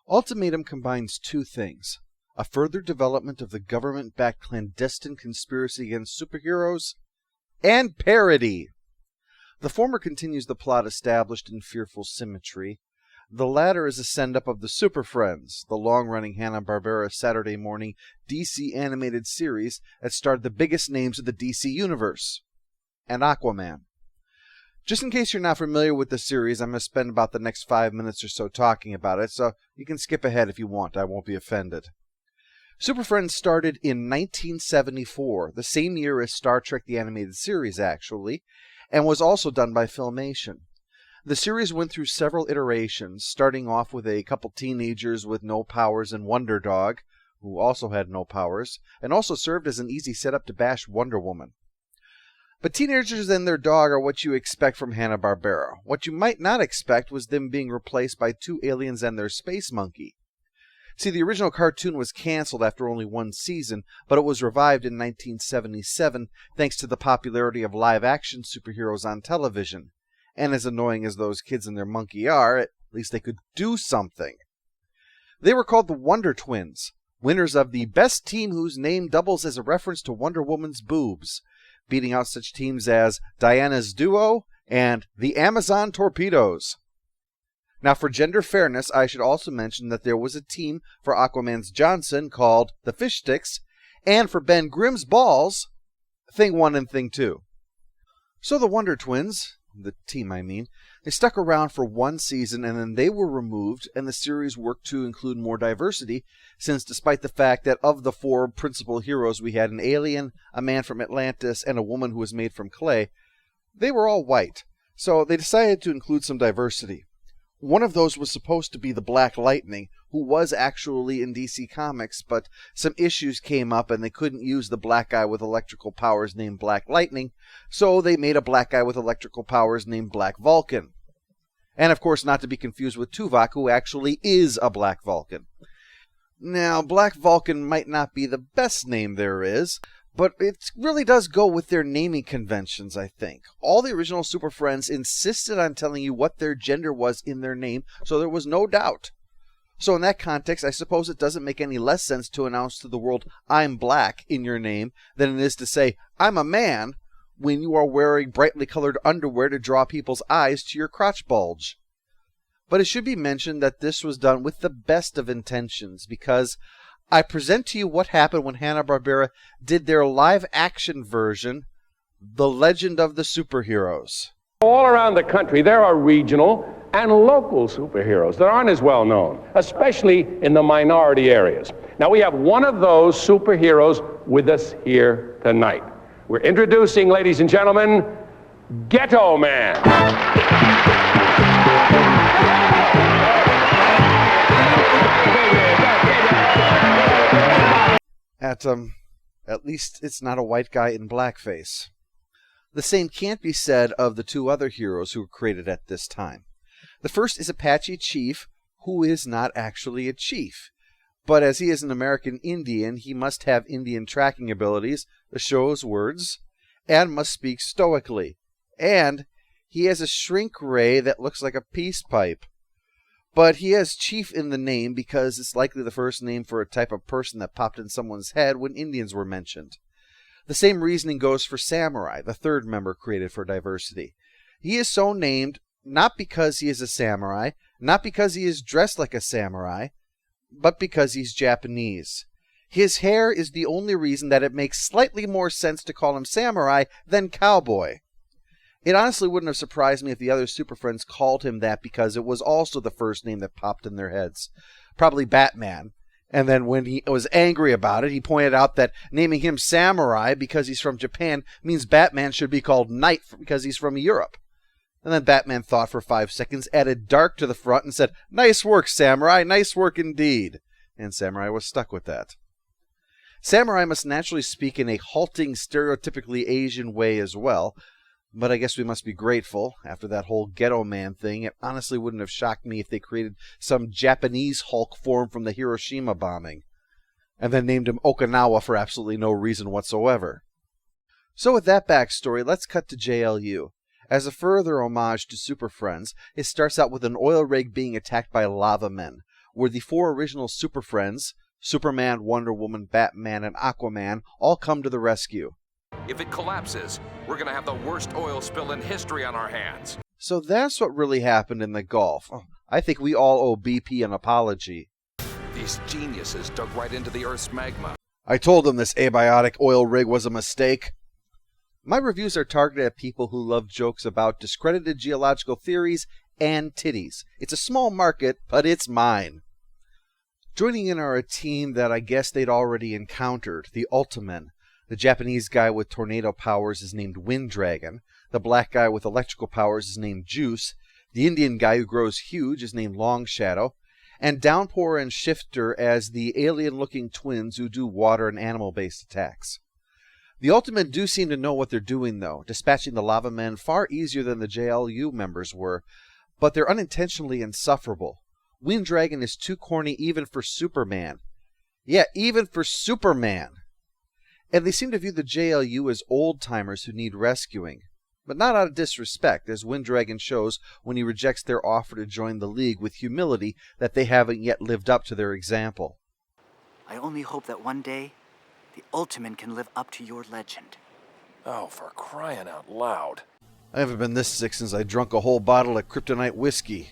Ultimatum combines two things: a further development of the government-backed clandestine conspiracy against superheroes, and parody. The former continues the plot established in Fearful Symmetry. The latter is a send-up of the Superfriends, the long-running Hanna-Barbera Saturday morning DC animated series that starred the biggest names of the DC universe, and Aquaman. Just in case you're not familiar with the series, I'm going to spend about the next 5 minutes or so talking about it, so you can skip ahead if you want. I won't be offended. Superfriends started in 1974, the same year as Star Trek the Animated Series, actually, and was also done by Filmation. The series went through several iterations, starting off with a couple teenagers with no powers and Wonder Dog, who also had no powers, and also served as an easy setup to bash Wonder Woman. But teenagers and their dog are what you expect from Hanna-Barbera. What you might not expect was them being replaced by two aliens and their space monkey. See, the original cartoon was canceled after only one season, but it was revived in 1977 thanks to the popularity of live-action superheroes on television. And as annoying as those kids and their monkey are, at least they could do something. They were called the Wonder Twins, winners of the best team whose name doubles as a reference to Wonder Woman's boobs, beating out such teams as Diana's Duo and the Amazon Torpedoes. Now, for gender fairness, I should also mention that there was a team for Aquaman's Johnson called the Fish Sticks, and for Ben Grimm's balls, Thing 1 and Thing 2. So the Wonder Twins, the team I mean, they stuck around for one season and then they were removed, and the series worked to include more diversity, since despite the fact that of the four principal heroes we had an alien, a man from Atlantis, and a woman who was made from clay, they were all white. So they decided to include some diversity. One of those was supposed to be the Black Lightning, who was actually in DC Comics, but some issues came up and they couldn't use the black guy with electrical powers named Black Lightning, so they made a black guy with electrical powers named Black Vulcan. And of course not to be confused with Tuvok, who actually is a Black Vulcan. Now, Black Vulcan might not be the best name there is, but it really does go with their naming conventions, I think. All the original Super Friends insisted on telling you what their gender was in their name, so there was no doubt. So in that context, I suppose it doesn't make any less sense to announce to the world, "I'm black" in your name, than it is to say, "I'm a man," when you are wearing brightly colored underwear to draw people's eyes to your crotch bulge. But it should be mentioned that this was done with the best of intentions, because I present to you what happened when Hanna-Barbera did their live-action version, The Legend of the Superheroes. All around the country, there are regional and local superheroes that aren't as well known, especially in the minority areas. Now, we have one of those superheroes with us here tonight. We're introducing, ladies and gentlemen, Ghetto Man. At least it's not a white guy in blackface. The same can't be said of the two other heroes who were created at this time. The first is Apache Chief, who is not actually a chief. But as he is an American Indian, he must have Indian tracking abilities, the show's words, and must speak stoically. And he has a shrink ray that looks like a peace pipe. But he has Chief in the name because it's likely the first name for a type of person that popped in someone's head when Indians were mentioned. The same reasoning goes for Samurai, the third member created for diversity. He is so named not because he is a samurai, not because he is dressed like a samurai, but because he's Japanese. His hair is the only reason that it makes slightly more sense to call him Samurai than Cowboy. It honestly wouldn't have surprised me if the other Super Friends called him that because it was also the first name that popped in their heads. Probably Batman. And then when he was angry about it, he pointed out that naming him Samurai because he's from Japan means Batman should be called Knight because he's from Europe. And then Batman thought for 5 seconds, added dark to the front, and said, "Nice work, Samurai, nice work indeed." And Samurai was stuck with that. Samurai must naturally speak in a halting, stereotypically Asian way as well, but I guess we must be grateful. After that whole Ghetto Man thing, it honestly wouldn't have shocked me if they created some Japanese Hulk form from the Hiroshima bombing, and then named him Okinawa for absolutely no reason whatsoever. So with that backstory, let's cut to JLU. As a further homage to Super Friends, it starts out with an oil rig being attacked by lava men. where the 4 original Superfriends, Superman, Wonder Woman, Batman, and Aquaman, all come to the rescue. If it collapses, we're gonna have the worst oil spill in history on our hands. So that's what really happened in the Gulf. I think we all owe BP an apology. These geniuses dug right into the Earth's magma. I told them this abiotic oil rig was a mistake. My reviews are targeted at people who love jokes about discredited geological theories and titties. It's a small market, but it's mine. Joining in are a team that I guess they'd already encountered, the Ultimatum. The Japanese guy with tornado powers is named Wind Dragon. The black guy with electrical powers is named Juice. The Indian guy who grows huge is named Long Shadow. And Downpour and Shifter as the alien-looking twins who do water and animal-based attacks. The Ultimatum do seem to know what they're doing, though, dispatching the lava men far easier than the JLU members were, but they're unintentionally insufferable. Wind Dragon is too corny even for Superman. Yeah, even for Superman! And they seem to view the JLU as old-timers who need rescuing. But not out of disrespect, as Wind Dragon shows when he rejects their offer to join the League with humility that they haven't yet lived up to their example. I only hope that one day, the Ultimatum can live up to your legend. Oh, for crying out loud. I haven't been this sick since I drunk a whole bottle of kryptonite whiskey.